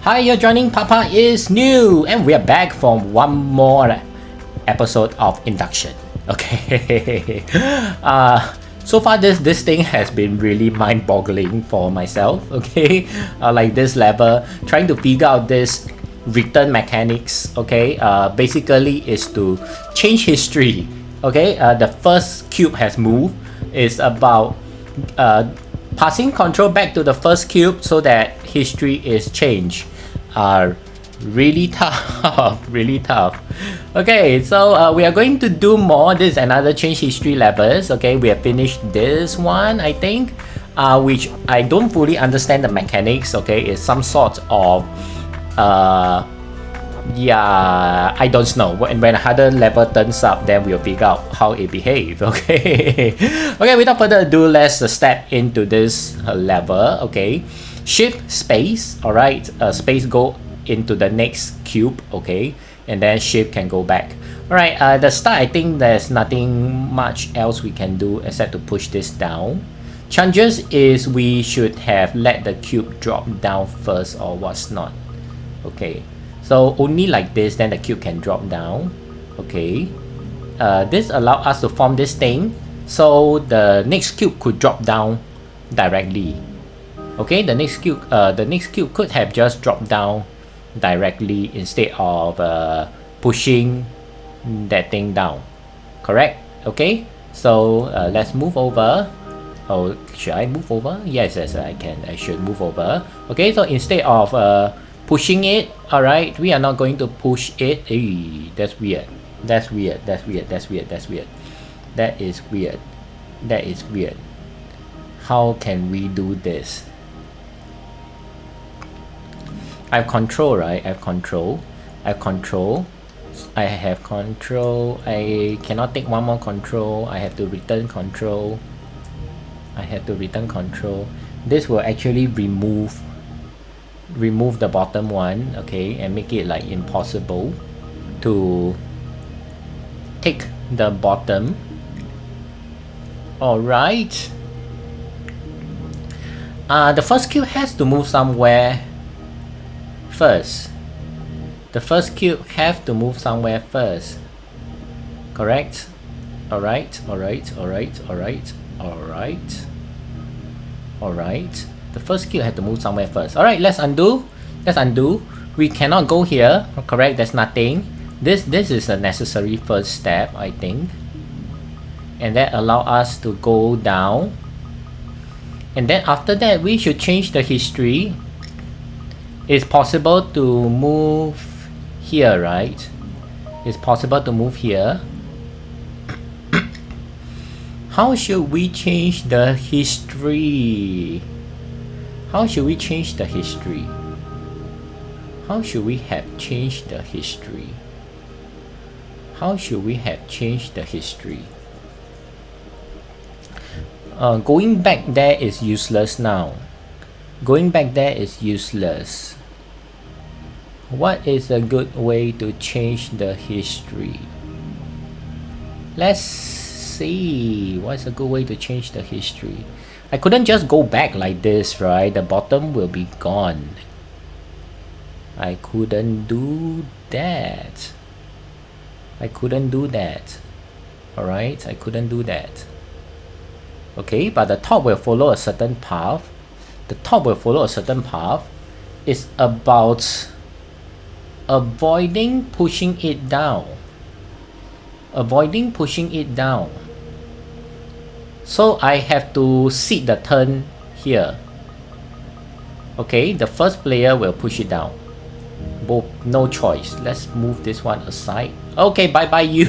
Hi, you're joining Papa is New, and we are back for one more episode of Induction. Okay. So far this thing has been really mind-boggling for myself. Okay, like this level, trying to figure out this return mechanics. Okay, basically is to change history. Okay, the first cube has moved. It's about passing control back to the first cube so that history is changed. Really tough. Really tough. Okay, so we are going to do more. This is another change history levels. Okay, we have finished this one, I think, which I don't fully understand the mechanics. Okay, it's some sort of yeah, I don't know. When another level turns up, then we'll figure out how it behaves. Okay. Okay, without further ado, let's step into this level. Okay, shift space. All right, space go into the next cube. Okay, and then shift can go back. All right, the start, I think there's nothing much else we can do except to push this down. Chances is we should have let the cube drop down first or what's not. Okay, so only like this, then the cube can drop down. Okay, this allows us to form this thing, so the next cube could drop down directly. Okay, the next cube could have just dropped down directly instead of pushing that thing down. Correct? Okay, so let's move over. Oh, should I move over? Yes, I can. I should move over. Okay, so instead of pushing it, all right, we are not going to push it. Hey, that's weird. That is weird. How can we do this? I have control, right? I have control. I cannot take one more control. I have to return control. This will actually remove the bottom one, okay, and make it like impossible to take the bottom. All right. The first cube has to move somewhere first. Correct? All right. The first cube had to move somewhere first. All right, let's undo. We cannot go here. Correct? There's nothing. This is a necessary first step, I think, and that allow us to go down. And then after that, we should change the history. It's possible to move here, right? It's possible to move here. How should we change the history? How should we have changed the history? Going back there is useless now. What is a good way to change the history? Let's see. What's a good way to change the history? I couldn't just go back like this, right? The bottom will be gone. I couldn't do that. Alright, I couldn't do that. Okay, but the top will follow a certain path. It's about avoiding pushing it down. So I have to seed the turn here. Okay, the first player will push it down. No choice. Let's move this one aside. Okay, bye you.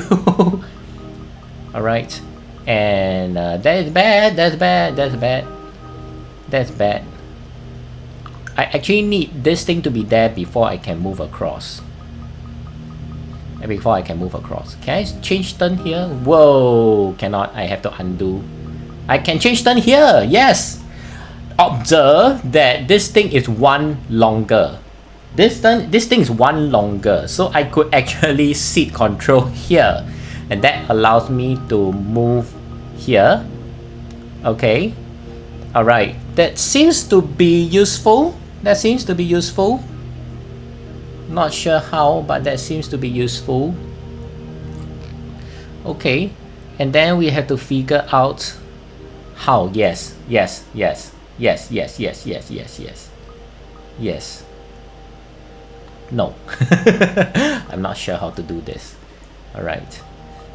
Alright, and that's bad. I actually need this thing to be there before I can move across. Can I change turn here? Whoa, cannot. I have to undo. I can change turn here. Yes. Observe that this thing is one longer. This thing is one longer, so I could actually seat control here, and that allows me to move here. Okay. All right. That seems to be useful. Not sure how, but that seems to be useful. Okay, and then we have to figure out how. Yes, yes, yes, yes, yes, yes, yes, yes, yes, yes. No. I'm not sure how to do this. All right.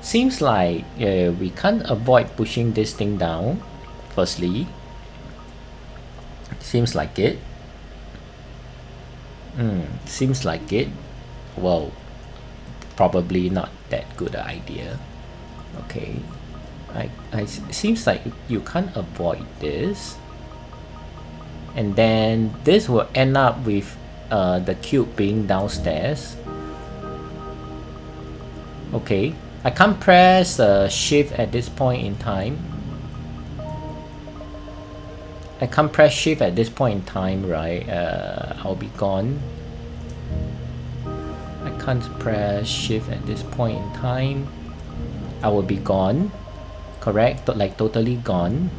Seems like we can't avoid pushing this thing down. Firstly, seems like it. Seems like it. Well, probably not that good an idea. Okay. Seems like you can't avoid this. And then this will end up with the cube being downstairs. Okay. I can't press shift at this point in time. I can't press shift at this point in time, right? I'll be gone. I can't press shift at this point in time. I will be gone. Correct? Like totally gone.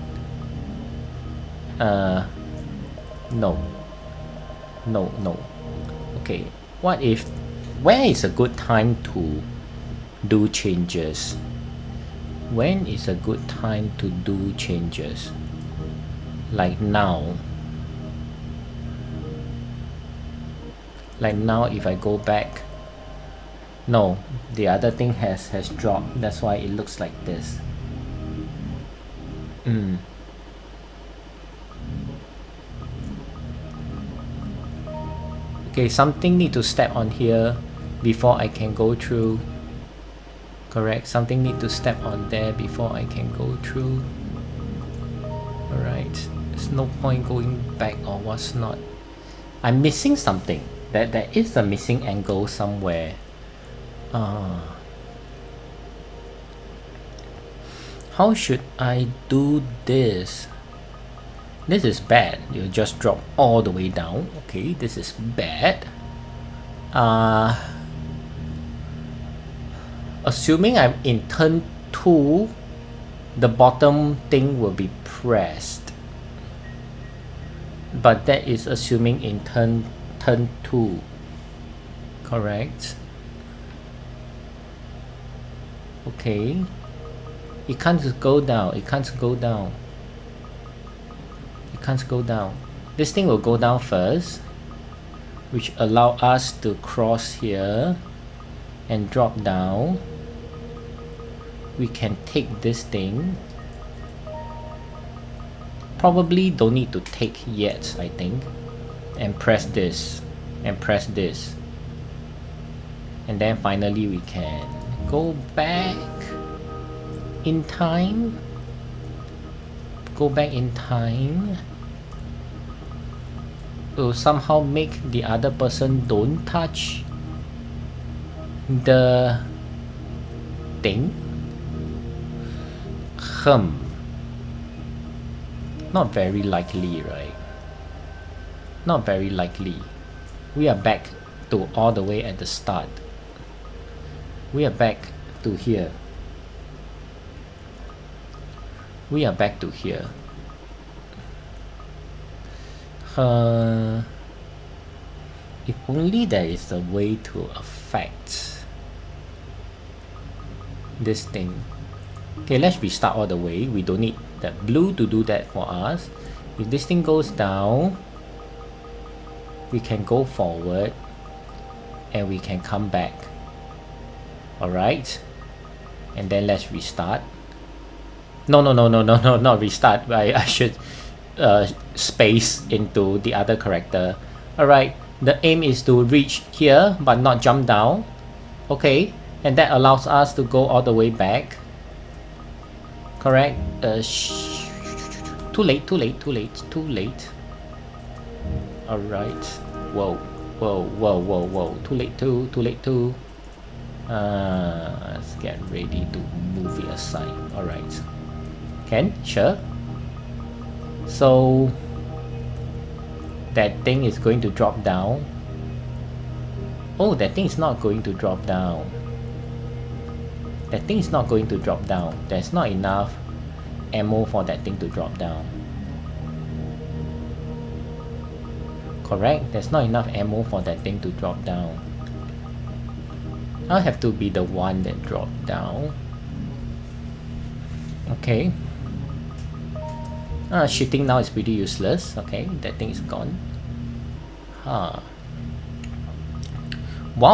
No. No, no. Okay. What if... Where is a good time to do changes? When is a good time to do changes? Like now. Like now if I go back. No, the other thing has dropped. That's why it looks like this. Okay, something need to step on here before I can go through. Correct, something need to step on there before I can go through. Alright, there's no point going back or what's not. I'm missing something. There is a missing angle somewhere. How should I do this? This is bad. You just drop all the way down. Okay, this is bad. Assuming I'm in turn 2, the bottom thing will be pressed. But that is assuming in turn 2. Correct? Okay. It can't go down. It can't go down. It can't go down. This thing will go down first, which allow us to cross here and drop down. We can take this thing. Probably don't need to take yet, I think. And press this. And press this. And then finally we can go back in time. Go back in time. To somehow make the other person don't touch the thing. Not very likely, right? Not very likely. We are back to all the way at the start. We are back to here. We are back to here. If only there is a way to affect this thing. Okay, let's restart all the way. We don't need that blue to do that for us. If this thing goes down, we can go forward and we can come back. Alright, and then let's restart. No, not restart. I should space into the other character. Alright, the aim is to reach here but not jump down. Okay, and that allows us to go all the way back. Correct. Too late. Alright. Whoa. Too late too. Let's get ready to move it aside. Alright. Can? Sure. So that thing is going to drop down. Oh, that thing is not going to drop down. That thing is not going to drop down. There's not enough ammo for that thing to drop down. Correct? There's not enough ammo for that thing to drop down. I'll have to be the one that dropped down. Okay. Shifting now is pretty useless. Okay, that thing is gone. Wow,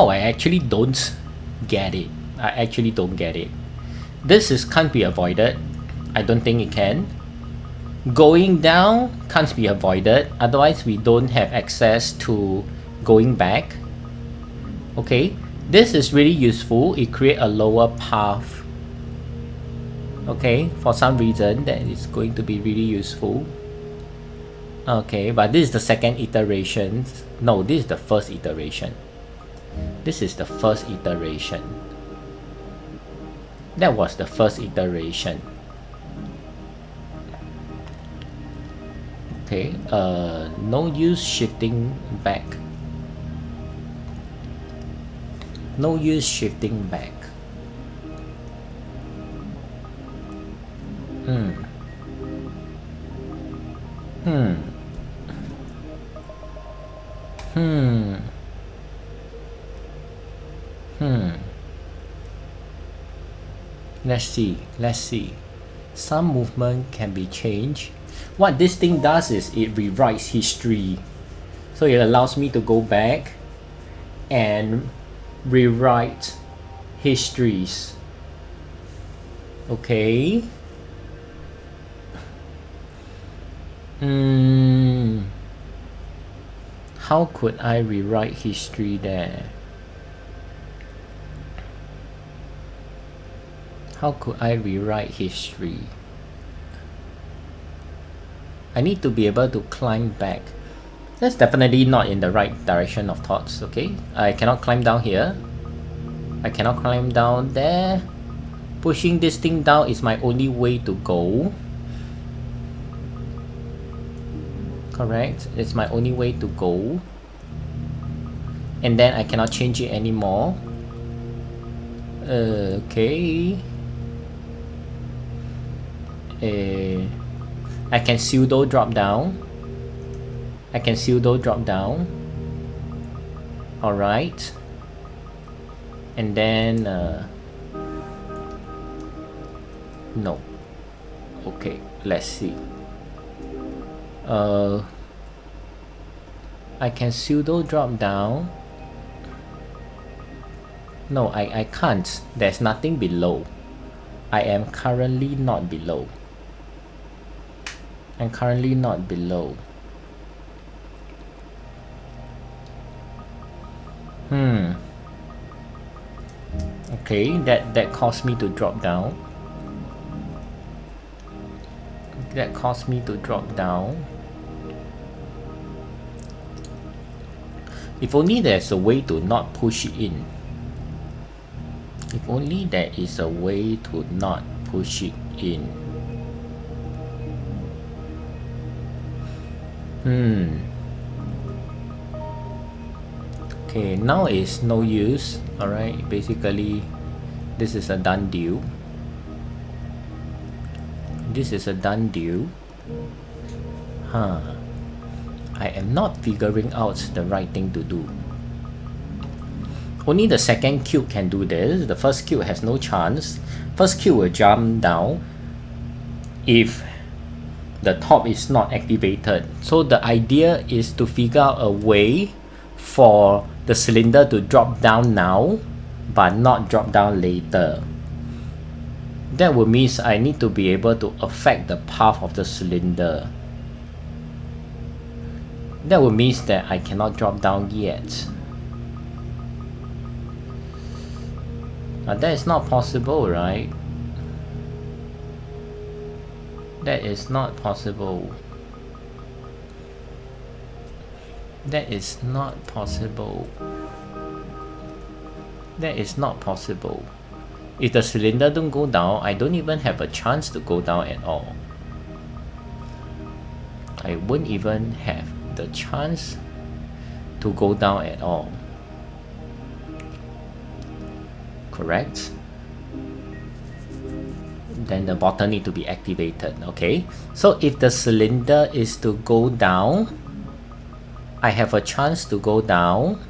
I actually don't get it. I actually don't get it. This can't be avoided. I don't think it can. Going down can't be avoided. Otherwise, we don't have access to going back. Okay, this is really useful. It creates a lower path. Okay, for some reason that is going to be really useful. Okay, but this is the second iteration. No, this is the first iteration. This is the first iteration. That was the first iteration. Okay, no use shifting back. No use shifting back. Let's see. Some movement can be changed. What this thing does is it rewrites history. So it allows me to go back and rewrite histories. Okay. How could I rewrite history there? How could I rewrite history? I need to be able to climb back. That's definitely not in the right direction of thoughts, okay? I cannot climb down here. I cannot climb down there. Pushing this thing down is my only way to go. Correct, it's my only way to go. And then I cannot change it anymore. Okay. I can pseudo drop down. Alright. And then no. Okay, let's see. I can pseudo drop down. No, I can't. There's nothing below. I am currently not below. I'm currently not below. Okay, that caused me to drop down. That caused me to drop down. If only there's a way to not push it in. If only there is a way to not push it in. Okay, now it's no use. Alright, basically this is a done deal. This is a done deal. I am not figuring out the right thing to do. Only the second cube can do this. The first cube has no chance. First cube will jump down if the top is not activated. So the idea is to figure out a way for the cylinder to drop down now but not drop down later. That would mean I need to be able to affect the path of the cylinder. That would mean that I cannot drop down yet. That is not possible, right? That is not possible. That is not possible. That is not possible. If the cylinder don't go down, I don't even have a chance to go down at all. I won't even have the chance to go down at all. Correct? Then the bottom need to be activated. Okay, so if the cylinder is to go down, I have a chance to go down.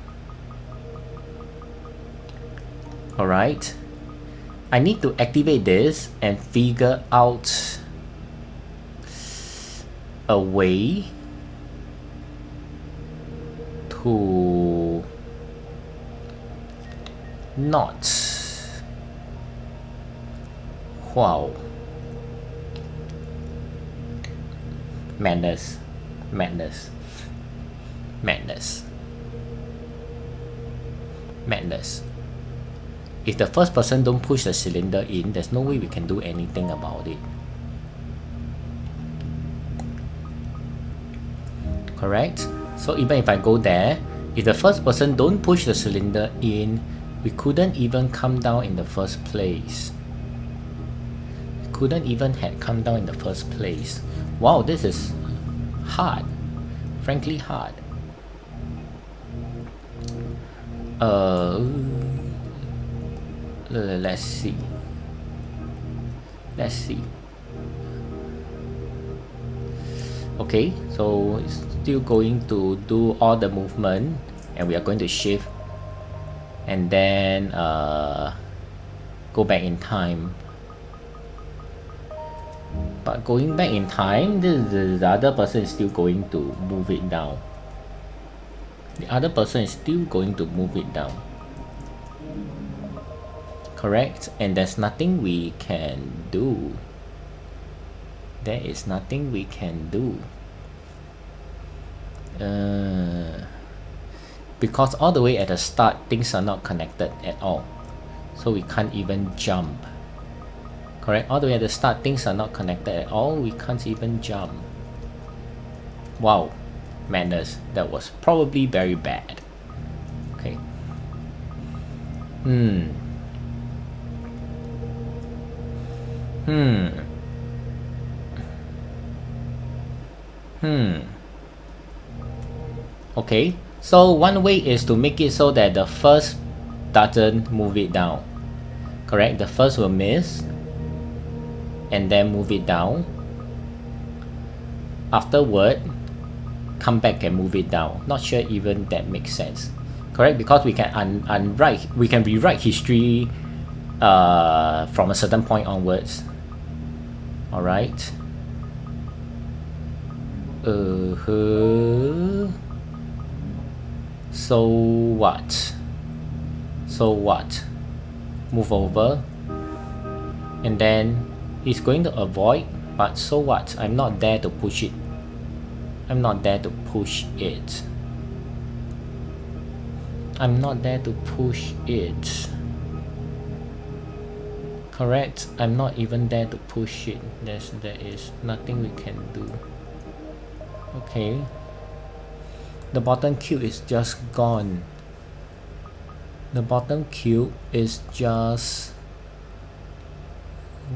Alright. I need to activate this and figure out a way to not. Wow. Madness. Madness. Madness. Madness. If the first person don't push the cylinder in, there's no way we can do anything about it. Correct? So even if I go there, if the first person don't push the cylinder in, we couldn't even come down in the first place. We couldn't even have come down in the first place. Wow, this is hard. Frankly hard. Let's see. Let's see. Okay, so it's still going to do all the movement, and we are going to shift and then go back in time. But going back in time, the other person is still going to move it down. The other person is still going to move it down. Correct? And there's nothing we can do. There is nothing we can do. Because all the way at the start, things are not connected at all. So we can't even jump. Correct? All the way at the start, things are not connected at all. We can't even jump. Wow. Madness. That was probably very bad. Okay. Okay, so one way is to make it so that the first doesn't move it down. Correct? The first will miss and then move it down. Afterward, come back and move it down. Not sure even that makes sense. Correct? Because we can we can rewrite history from a certain point onwards. Alright. So what? So what? Move over. And then he's going to avoid, but so what? I'm not there to push it. I'm not there to push it. I'm not there to push it. Correct? I'm not even there to push it. There is nothing we can do. Okay. The bottom cube is just gone. The bottom cube is just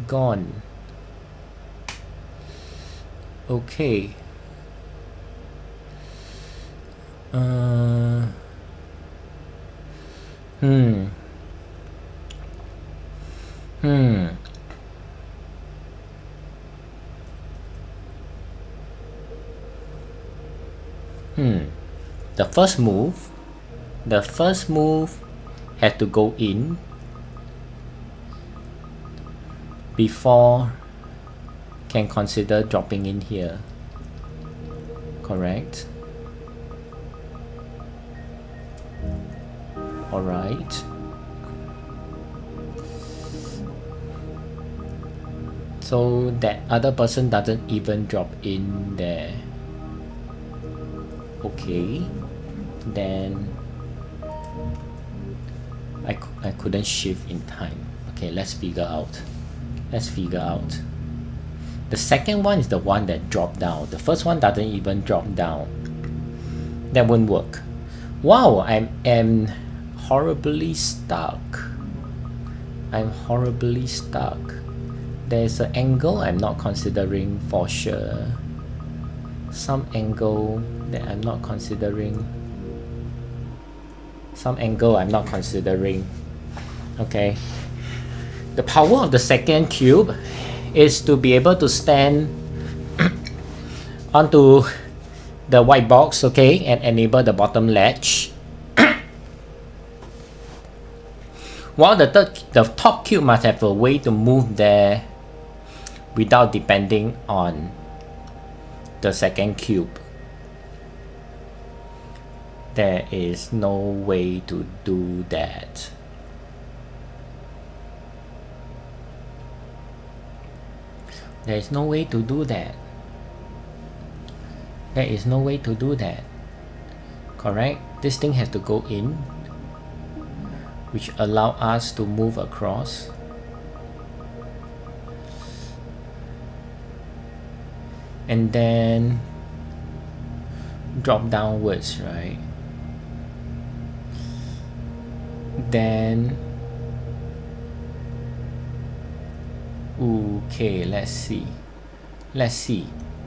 gone. Okay. The first move had to go in before can consider dropping in here. Correct? Alright. So that other person doesn't even drop in there. Okay. Then I couldn't shift in time. Okay, let's figure out. The second one is the one that dropped down. The first one doesn't even drop down. That won't work. Wow, I am horribly stuck. There's an angle I'm not considering for sure. Some angle that I'm not considering. Okay. The power of the second cube is to be able to stand onto the white box, okay, and enable the bottom latch. While the top cube must have a way to move there without depending on the second cube. There is no way to do that. There is no way to do that. There is no way to do that. Correct? This thing has to go in, which allow us to move across. And then drop downwards, right? Then okay, let's see.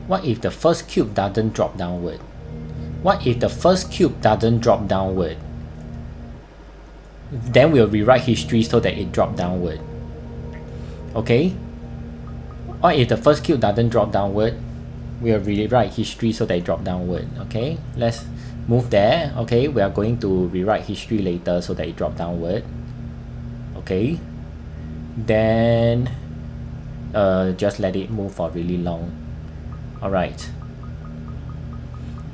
What if the first cube doesn't drop downward? What if the first cube doesn't drop downward? Then we'll rewrite history so that it drop downward. Okay? What if the first cube doesn't drop downward? We'll rewrite history so that it drop downward. Okay? Let's move there. Okay? We are going to rewrite history later so that it drop downward. Okay? Then just let it move for really long. Alright.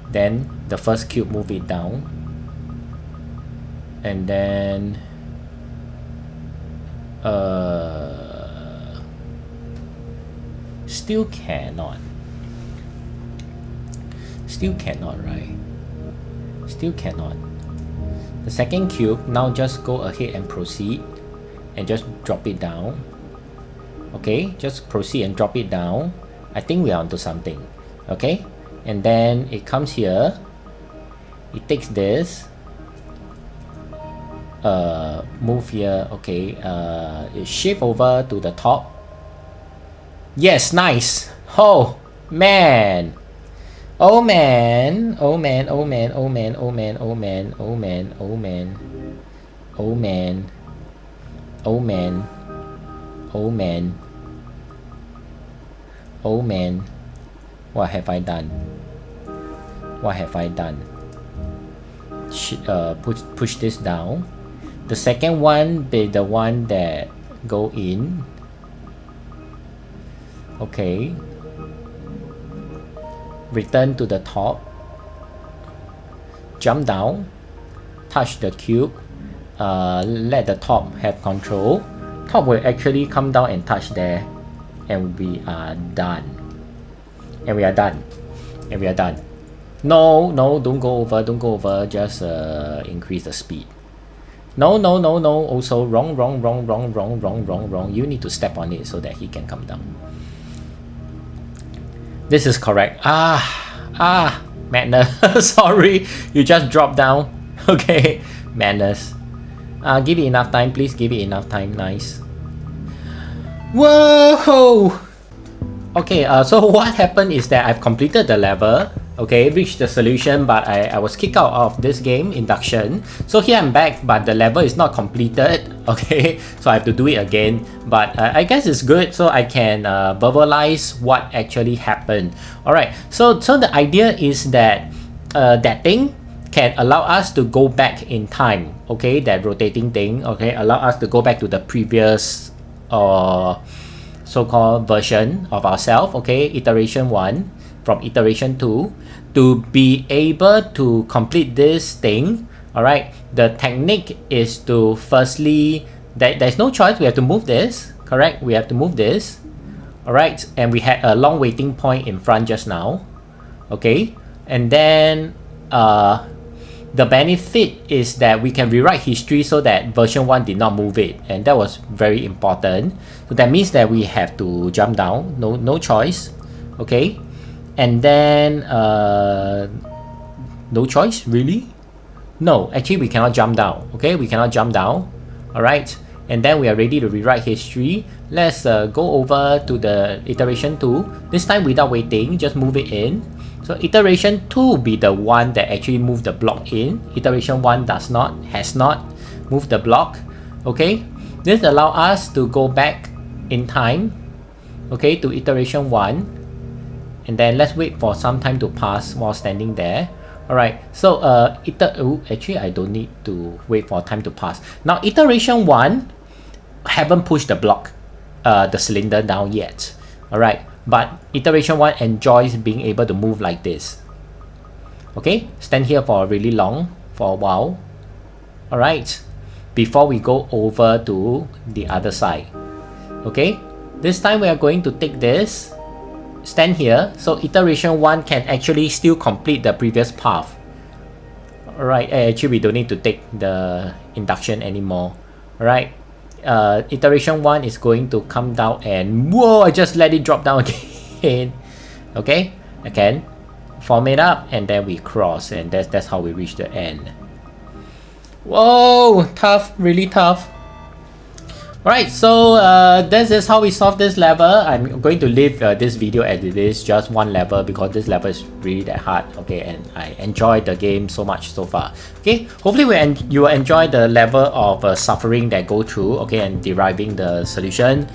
Then the first cube, move it down. And then still cannot, right? Still cannot. The second cube, now just go ahead and proceed and just drop it down. Okay, just proceed and drop it down. I think we are onto something. Okay, and then it comes here, it takes this, move here. Okay, shift over to the top. Yes, nice. Oh man, oh man, oh man, oh man, oh man, oh man, oh man, oh man, oh man, oh man, oh man, oh man, oh man. What have I done? What have I done? Push this down. The second one be the one that go in. Okay. Return to the top. Jump down. Touch the cube. Let the top have control. Top will actually come down and touch there. And we are done. And we are done. And we are done. No, don't go over. Just increase the speed. No. Also wrong. You need to step on it so that he can come down. This is correct. Madness. Sorry, you just dropped down. Okay, madness. Give it enough time, please. Give it enough time. Nice. Whoa. Okay, so what happened is that I've completed the level, okay, reached the solution, but I was kicked out of this game, Induction. So here I'm back, but the level is not completed, okay, so I have to do it again. But I guess it's good, so I can verbalize what actually happened. Alright, so the idea is that that thing can allow us to go back in time, okay, that rotating thing, okay, allow us to go back to the previous so-called version of ourselves, okay, iteration 1 from iteration 2 to be able to complete this thing. All right, the technique is to firstly, there's no choice, we have to move this, correct, we have to move this. All right, and we had a long waiting point in front just now, okay, and then the benefit is that we can rewrite history so that version 1 did not move it, and that was very important. So that means that we have to jump down, no choice, okay, and then no choice, really? No, actually we cannot jump down, okay, we cannot jump down. All right, and then we are ready to rewrite history. Let's go over to the iteration 2, this time without waiting, just move it in. So iteration 2 be the one that actually moved the block in. Iteration 1 has not moved the block. Okay, this allows us to go back in time, okay, to iteration 1, and then let's wait for some time to pass while standing there. Alright, so actually I don't need to wait for time to pass. Now iteration 1 haven't pushed the block, the cylinder down yet. Alright, but iteration 1 enjoys being able to move like this. Okay, stand here for really long, for a while. Alright, before we go over to the other side. Okay, this time we are going to take this, stand here, so iteration 1 can actually still complete the previous path. Alright, actually we don't need to take the induction anymore. Alright, iteration 1 is going to come down and whoa, I just let it drop down again. Okay, again, form it up and then we cross, and that's how we reach the end. Whoa, tough, really tough. Alright, so this is how we solve this level. I'm going to leave this video as it is, just one level, because this level is really that hard. Okay, and I enjoyed the game so much so far. Okay, hopefully you will enjoy the level of suffering that go through, okay, and deriving the solution.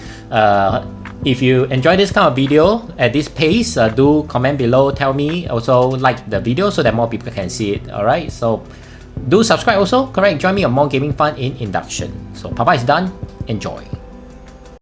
If you enjoy this kind of video at this pace, do comment below, tell me. Also like the video so that more people can see it. Alright, so do subscribe also, correct? Join me on more gaming fun in Induction. So Papa is done. Enjoy.